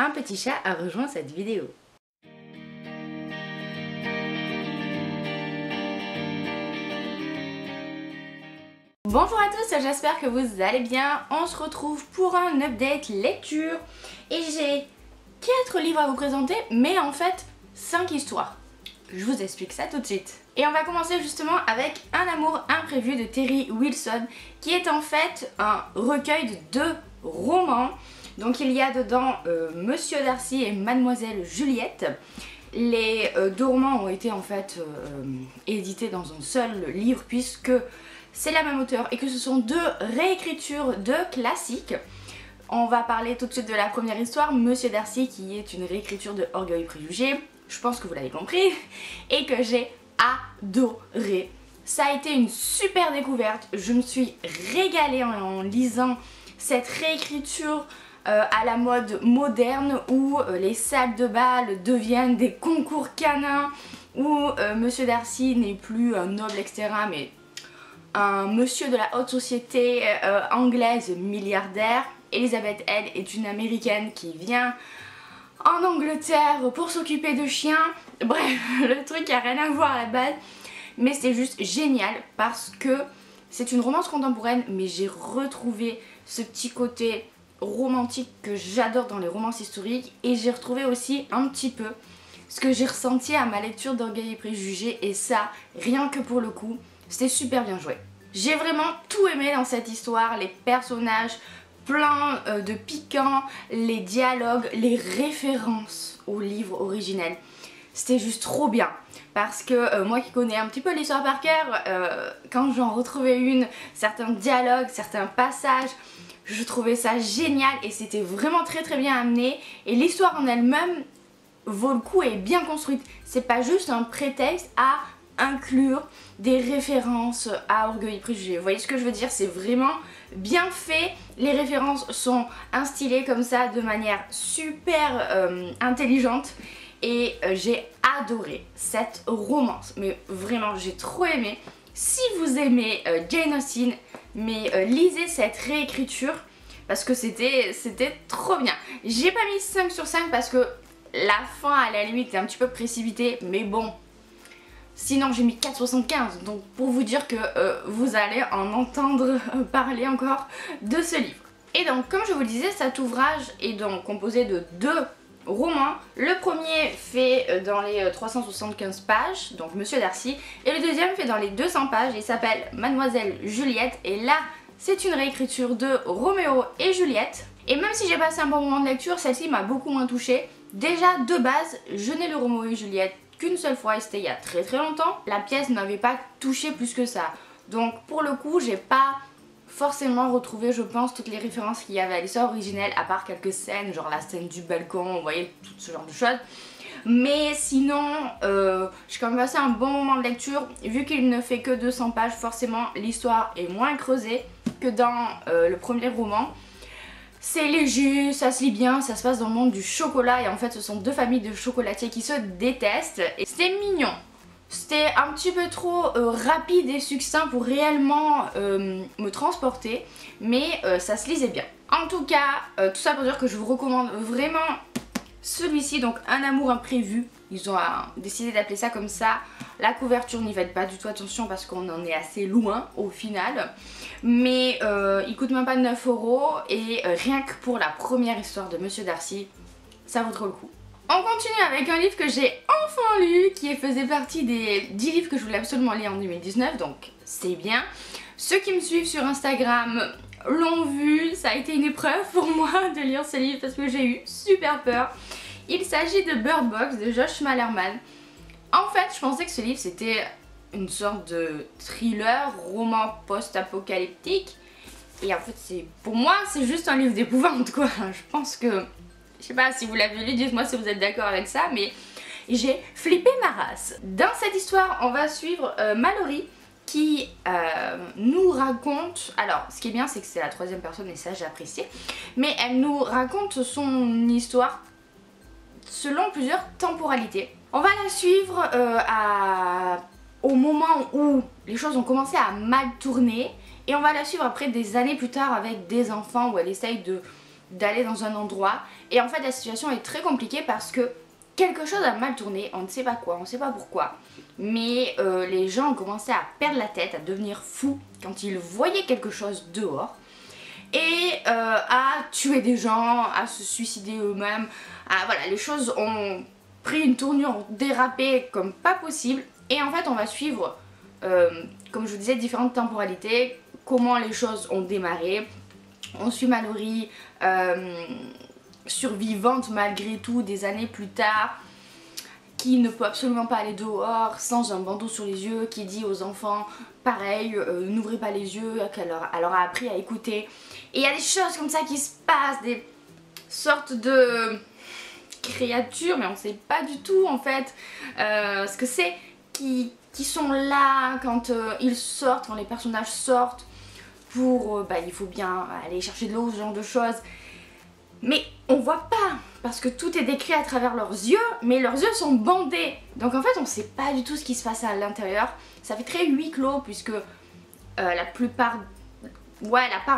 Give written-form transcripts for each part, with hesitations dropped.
un petit chat a rejoint cette vidéo. Bonjour à tous, j'espère que vous allez bien. On se retrouve pour un update lecture et j'ai 4 livres à vous présenter, mais en fait 5 histoires. Je vous explique ça tout de suite. Et on va commencer justement avec Un amour imprévu de Terry Wilson, qui est en fait un recueil de 2 romans. Donc il y a dedans Monsieur Darcy et Mademoiselle Juliette. Les 2 romans ont été en fait édités dans un seul livre puisque c'est la même auteure et que ce sont 2 réécritures de classiques. On va parler tout de suite de la première histoire, Monsieur Darcy, qui est une réécriture de Orgueil et Préjugés. Je pense que vous l'avez compris et que j'ai adoré. Ça a été une super découverte, je me suis régalée en lisant cette réécriture à la mode moderne où les salles de bal deviennent des concours canins, où Monsieur Darcy n'est plus un noble etc. mais un monsieur de la haute société anglaise milliardaire. Elisabeth, elle, est une américaine qui vient en Angleterre pour s'occuper de chiens. Bref, le truc a rien à voir à la base, mais c'est juste génial parce que c'est une romance contemporaine, mais j'ai retrouvé ce petit côté romantique que j'adore dans les romances historiques, et j'ai retrouvé aussi un petit peu ce que j'ai ressenti à ma lecture d'Orgueil et Préjugés, et ça, rien que pour le coup, c'était super bien joué. J'ai vraiment tout aimé dans cette histoire, les personnages, plein de piquants, les dialogues, les références au livre originel. C'était juste trop bien parce que moi qui connais un petit peu l'histoire par cœur, quand j'en retrouvais certains dialogues, certains passages, je trouvais ça génial et c'était vraiment très bien amené, et l'histoire en elle-même vaut le coup et est bien construite. C'est pas juste un prétexte à inclure des références à Orgueil et Préjugés. Vous voyez ce que je veux dire? C'est vraiment bien fait, les références sont instillées comme ça de manière super intelligente, et j'ai adoré cette romance, mais vraiment j'ai trop aimé. Si vous aimez Jane Austen, mais lisez cette réécriture parce que c'était trop bien. J'ai pas mis 5 sur 5 parce que la fin à la limite est un petit peu précipitée, mais bon, sinon j'ai mis 4,75, donc pour vous dire que vous allez en entendre parler encore de ce livre. Et donc comme je vous le disais, cet ouvrage est donc composé de 2 romans. Le premier fait dans les 375 pages, donc Monsieur Darcy, et le deuxième fait dans les 200 pages, il s'appelle Mademoiselle Juliette, et là c'est une réécriture de Roméo et Juliette. Et même si j'ai passé un bon moment de lecture, celle-ci m'a beaucoup moins touchée. Déjà de base, je n'ai le Roméo et Juliette qu'une seule fois et c'était il y a très longtemps. La pièce n'avait pas touché plus que ça. Donc pour le coup, j'ai pas forcément retrouvé, je pense, toutes les références qu'il y avait à l'histoire originelle, à part quelques scènes, genre la scène du balcon, vous voyez, tout ce genre de choses. Mais sinon, j'ai quand même passé un bon moment de lecture. Vu qu'il ne fait que 200 pages, forcément l'histoire est moins creusée que dans le premier roman. C'est léger, ça se lit bien, ça se passe dans le monde du chocolat, et en fait ce sont 2 familles de chocolatiers qui se détestent, et c'était mignon. C'était un petit peu trop rapide et succinct pour réellement me transporter, mais ça se lisait bien. En tout cas, tout ça pour dire que je vous recommande vraiment celui-ci, donc Un amour imprévu. Ils ont décidé d'appeler ça comme ça. La couverture, n'y faites pas du tout attention parce qu'on en est assez loin au final. Mais il coûte même pas 9 € et rien que pour la première histoire de Monsieur Darcy, ça vaut trop le coup. On continue avec un livre que j'ai enfin lu, qui faisait partie des 10 livres que je voulais absolument lire en 2019, donc c'est bien. Ceux qui me suivent sur Instagram l'ont vu, ça a été une épreuve pour moi de lire ce livre parce que j'ai eu super peur. Il s'agit de Bird Box de Josh Malerman. En fait, je pensais que ce livre c'était une sorte de thriller, roman post-apocalyptique. Et en fait, pour moi, c'est juste un livre d'épouvante quoi. Je pense que, je sais pas si vous l'avez lu, dites-moi si vous êtes d'accord avec ça, mais j'ai flippé ma race. Dans cette histoire, on va suivre Mallory qui nous raconte, alors ce qui est bien c'est que c'est la 3e personne et ça j'ai apprécié, mais elle nous raconte son histoire selon plusieurs temporalités. On va la suivre au moment où les choses ont commencé à mal tourner, et on va la suivre après des années plus tard avec des enfants où elle essaye de d'aller dans un endroit et en fait la situation est très compliquée parce que quelque chose a mal tourné, on ne sait pas quoi, on ne sait pas pourquoi, mais les gens ont commencé à perdre la tête, à devenir fous quand ils voyaient quelque chose dehors et à tuer des gens, à se suicider eux-mêmes, voilà, les choses ont pris une tournure, ont dérapé comme pas possible et en fait on va suivre, comme je vous disais, différentes temporalités, comment les choses ont démarré. On suit Mallory, survivante malgré tout des années plus tard, qui ne peut absolument pas aller dehors sans un bandeau sur les yeux, qui dit aux enfants pareil, n'ouvrez pas les yeux, qu'elle leur a appris à écouter. Et il y a des choses comme ça qui se passent, des sortes de créatures, mais on ne sait pas du tout en fait ce que c'est, qui sont là quand ils sortent, quand les personnages sortent. Pour, il faut bien aller chercher de l'eau, ce genre de choses. Mais on voit pas, parce que tout est décrit à travers leurs yeux, mais leurs yeux sont bandés. Donc en fait on sait pas du tout ce qui se passe à l'intérieur. Ça fait très huis clos puisque la part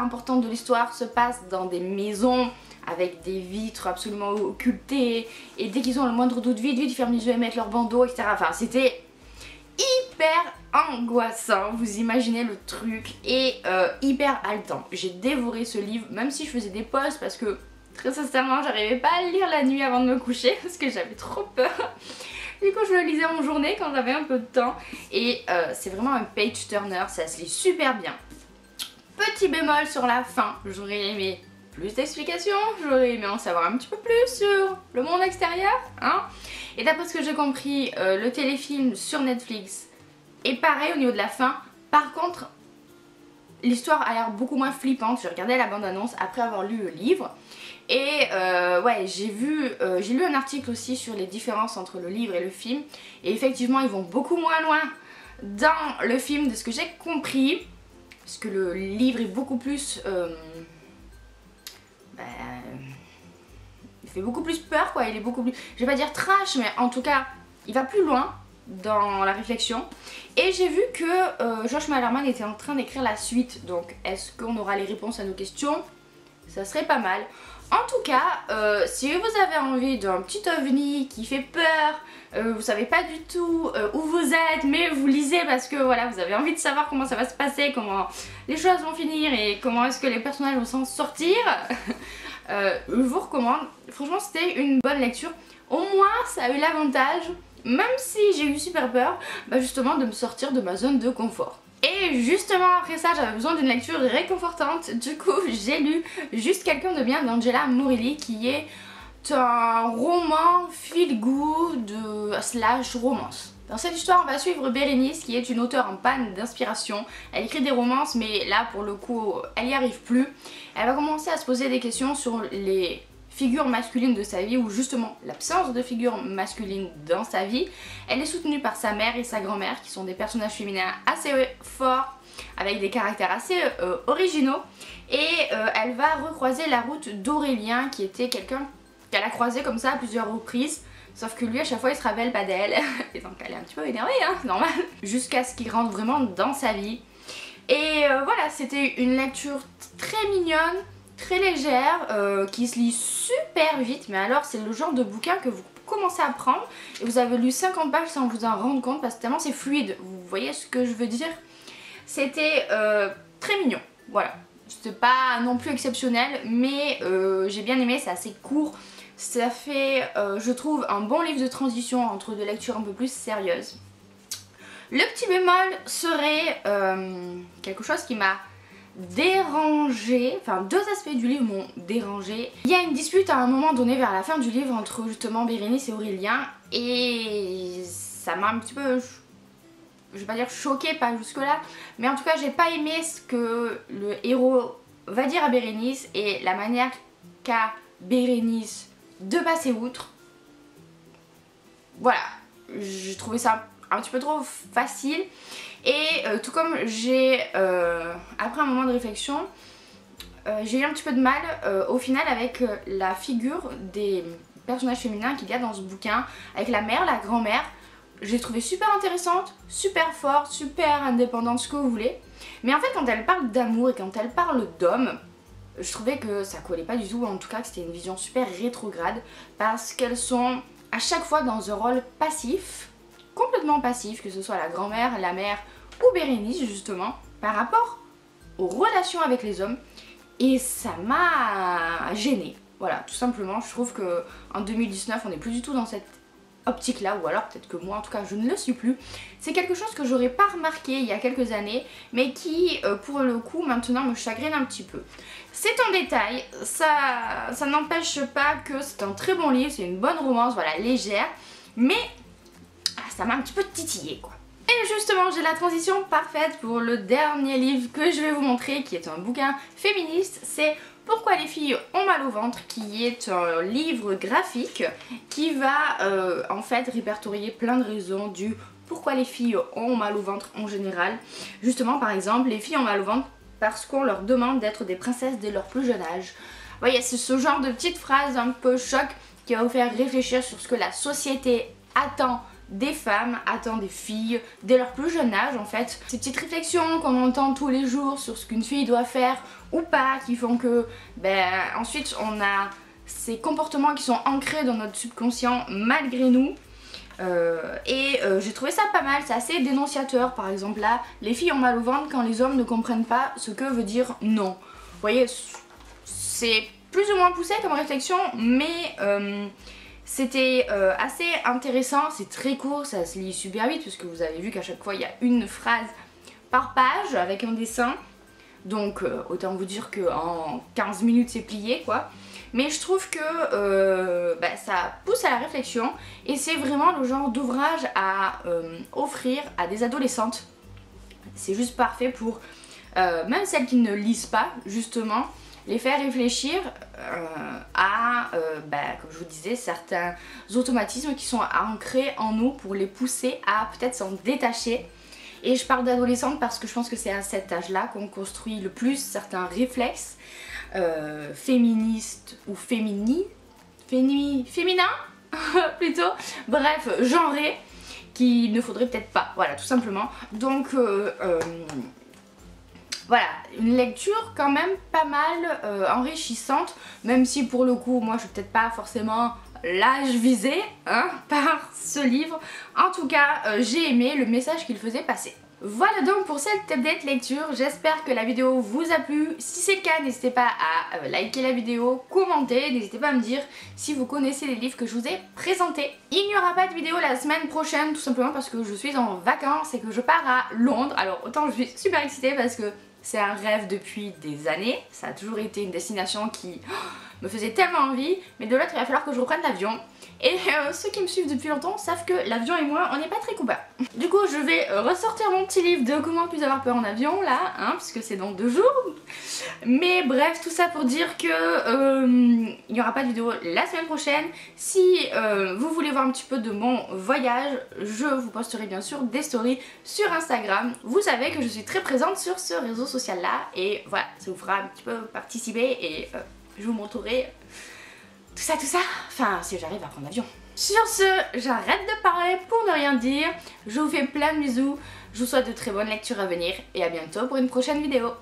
importante de l'histoire se passe dans des maisons avec des vitres absolument occultées. Et dès qu'ils ont le moindre doute, vite ils ferment les yeux et mettent leur bandeau, etc. Enfin c'était hyper angoissant, vous imaginez le truc, et hyper haletant. J'ai dévoré ce livre, même si je faisais des pauses parce que très sincèrement j'arrivais pas à le lire la nuit avant de me coucher parce que j'avais trop peur. Du coup je le lisais en journée quand j'avais un peu de temps et c'est vraiment un page turner, ça se lit super bien. Petit bémol sur la fin, j'aurais aimé plus d'explications, j'aurais aimé en savoir un petit peu plus sur le monde extérieur, hein. Et d'après ce que j'ai compris, le téléfilm sur Netflix est pareil au niveau de la fin. Par contre, l'histoire a l'air beaucoup moins flippante. J'ai regardé la bande-annonce après avoir lu le livre. Et ouais, j'ai lu un article aussi sur les différences entre le livre et le film. Et effectivement, ils vont beaucoup moins loin dans le film de ce que j'ai compris. Parce que le livre est beaucoup plus... il fait beaucoup plus peur quoi, il est beaucoup plus... Je vais pas dire trash, mais en tout cas, il va plus loin dans la réflexion. Et j'ai vu que Josh Malerman était en train d'écrire la suite. Donc est-ce qu'on aura les réponses à nos questions? Ça serait pas mal. En tout cas, si vous avez envie d'un petit ovni qui fait peur, vous savez pas du tout où vous êtes, mais vous lisez parce que voilà, vous avez envie de savoir comment ça va se passer, comment les choses vont finir et comment est-ce que les personnages vont s'en sortir, je vous recommande. Franchement, c'était une bonne lecture. Au moins, ça a eu l'avantage, même si j'ai eu super peur, justement de me sortir de ma zone de confort. Et justement après ça j'avais besoin d'une lecture réconfortante, du coup j'ai lu Juste quelqu'un de bien d'Angela Morelli, qui est un roman feel good slash romance. Dans cette histoire on va suivre Bérénice qui est une auteure en panne d'inspiration. Elle écrit des romances mais là pour le coup elle n'y arrive plus. Elle va commencer à se poser des questions sur les figure masculine de sa vie, ou justement l'absence de figure masculine dans sa vie. Elle est soutenue par sa mère et sa grand-mère qui sont des personnages féminins assez forts avec des caractères assez originaux, et elle va recroiser la route d'Aurélien qui était quelqu'un qu'elle a croisé comme ça à plusieurs reprises, sauf que lui à chaque fois il se rappelle pas d'elle et donc elle est un petit peu énervée, hein, c'est normal, jusqu'à ce qu'il rentre vraiment dans sa vie. Et voilà, c'était une lecture très mignonne, très légère, qui se lit super vite, mais alors c'est le genre de bouquin que vous commencez à prendre et vous avez lu 50 pages sans vous en rendre compte parce que tellement c'est fluide, vous voyez ce que je veux dire. C'était très mignon, voilà, c'était pas non plus exceptionnel, mais j'ai bien aimé, c'est assez court, ça fait je trouve un bon livre de transition entre deux lectures un peu plus sérieuses. Le petit bémol serait quelque chose qui m'a dérangé, enfin deux aspects du livre m'ont dérangé. Il y a une dispute à un moment donné vers la fin du livre entre justement Bérénice et Aurélien et ça m'a un petit peu, je vais pas dire choquée, pas jusque là, mais en tout cas j'ai pas aimé ce que le héros va dire à Bérénice et la manière qu'a Bérénice de passer outre. Voilà, j'ai trouvé ça un petit peu trop facile. Et tout comme j'ai, après un moment de réflexion, j'ai eu un petit peu de mal au final avec la figure des personnages féminins qu'il y a dans ce bouquin, avec la mère, la grand-mère. Je l'ai trouvée super intéressante, super forte, super indépendante, ce que vous voulez. Mais en fait quand elle parle d'amour et quand elle parle d'homme, je trouvais que ça collait pas du tout, en tout cas que c'était une vision super rétrograde parce qu'elles sont à chaque fois dans un rôle passif, complètement passif, que ce soit la grand-mère, la mère ou Bérénice justement, par rapport aux relations avec les hommes, et ça m'a gênée. Voilà, tout simplement, je trouve que en 2019 on n'est plus du tout dans cette optique là, ou alors peut-être que moi en tout cas je ne le suis plus. C'est quelque chose que j'aurais pas remarqué il y a quelques années, mais qui pour le coup maintenant me chagrine un petit peu. C'est un détail, ça n'empêche pas que c'est un très bon livre, c'est une bonne romance, voilà, légère, mais ça m'a un petit peu titillé quoi. Et justement j'ai la transition parfaite pour le dernier livre que je vais vous montrer, qui est un bouquin féministe, c'est Pourquoi les filles ont mal au ventre, qui est un livre graphique qui va en fait répertorier plein de raisons du pourquoi les filles ont mal au ventre en général. Justement par exemple, les filles ont mal au ventre parce qu'on leur demande d'être des princesses dès leur plus jeune âge. Vous voyez, c'est ce genre de petite phrase un peu choc qui va vous faire réfléchir sur ce que la société attend des femmes, attend des filles dès leur plus jeune âge en fait. Ces petites réflexions qu'on entend tous les jours sur ce qu'une fille doit faire ou pas, qui font que ensuite on a ces comportements qui sont ancrés dans notre subconscient malgré nous. J'ai trouvé ça pas mal, c'est assez dénonciateur. Par exemple là, les filles ont mal au ventre quand les hommes ne comprennent pas ce que veut dire non. Vous voyez, c'est plus ou moins poussé comme réflexion, mais c'était assez intéressant, c'est très court, ça se lit super vite puisque vous avez vu qu'à chaque fois il y a une phrase par page avec un dessin. Donc autant vous dire qu'en 15 minutes c'est plié quoi. Mais je trouve que ça pousse à la réflexion et c'est vraiment le genre d'ouvrage à offrir à des adolescentes. C'est juste parfait pour même celles qui ne lisent pas justement, les faire réfléchir à, comme je vous disais, certains automatismes qui sont ancrés en nous pour les pousser à peut-être s'en détacher. Et je parle d'adolescente parce que je pense que c'est à cet âge-là qu'on construit le plus certains réflexes féministes ou féminins plutôt, bref, genrés, qu'il ne faudrait peut-être pas, voilà, tout simplement. Donc voilà, une lecture quand même pas mal enrichissante, même si pour le coup moi je suis peut-être pas forcément l'âge visé par ce livre. En tout cas j'ai aimé le message qu'il faisait passer. Voilà donc pour cette update lecture, j'espère que la vidéo vous a plu. Si c'est le cas, n'hésitez pas à liker la vidéo, commenter, n'hésitez pas à me dire si vous connaissez les livres que je vous ai présentés. Il n'y aura pas de vidéo la semaine prochaine, tout simplement parce que je suis en vacances et que je pars à Londres. Alors autant je suis super excitée parce que c'est un rêve depuis des années, ça a toujours été une destination qui me faisait tellement envie, mais de l'autre il va falloir que je reprenne l'avion. Et ceux qui me suivent depuis longtemps savent que l'avion et moi on n'est pas très coupables. Du coup je vais ressortir mon petit livre de comment plus avoir peur en avion là, puisque c'est dans 2 jours. Mais bref, tout ça pour dire que il n'y aura pas de vidéo la semaine prochaine. Si vous voulez voir un petit peu de mon voyage, je vous posterai bien sûr des stories sur Instagram. Vous savez que je suis très présente sur ce réseau social là, et voilà, ça vous fera un petit peu participer et je vous montrerai tout ça, enfin si j'arrive à prendre l'avion. Sur ce, j'arrête de parler pour ne rien dire, je vous fais plein de bisous, je vous souhaite de très bonnes lectures à venir et à bientôt pour une prochaine vidéo.